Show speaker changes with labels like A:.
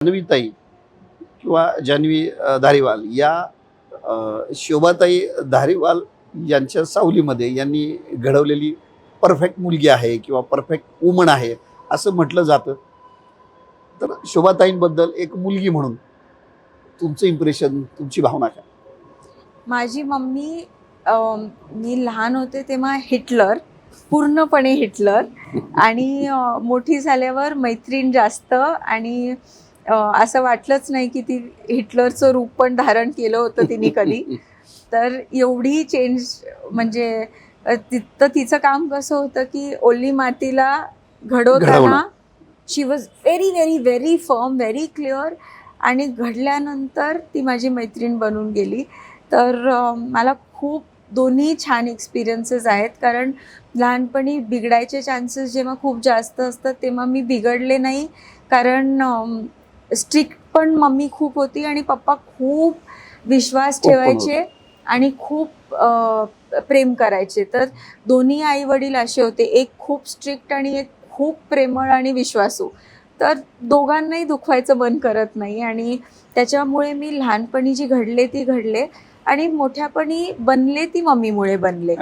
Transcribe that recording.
A: जान्हवीताई किंवा जान्हवी धारीवाल या शोभाताई धारीवाल यांच्या सावलीमध्ये यांनी घडवलेली परफेक्ट मुलगी आहे किंवा परफेक्ट वुमन आहे असं म्हटलं जातं. तर शोभाताईंबद्दल एक मुलगी म्हणून तुमचं इम्प्रेशन, तुमची भावना काय?
B: माझी मम्मी मी लहान होते तेव्हा हिटलर, पूर्णपणे हिटलर आणि मोठी झाल्यावर मैत्रीण जास्त आणि असं वाटलंच नाही की ती हिटलरचं रूप पण धारण केलं होतं तिने कधी. तर एवढी चेंज म्हणजे तर तिचं काम कसं होतं की ओली मातीला घडवताना she was very very very firm, very clear आणि घडल्यानंतर ती माझी मैत्रीण बनून गेली. तर मला खूप दोन्ही छान एक्सपिरियन्सेस आहेत, कारण लहानपणी बिघडायचे चान्सेस जेव्हा खूप जास्त असतात तेव्हा मी बिघडले नाही, कारण स्ट्रिक्ट पण मम्मी खूप होती आणि पप्पा खूप विश्वास ठेवायचे आणि खूप प्रेम करायचे. तर दोन्ही आई वडील असे होते, एक खूप स्ट्रिक्ट आणि एक खूप प्रेमळ आणि विश्वासू. तर दोघांनाही दुखवायचं मन करत नाही आणि त्याच्यामुळे मी लहानपणी जी घडले ती घडले आणि मोठ्यापणी बनले ती मम्मीमुळे बनले.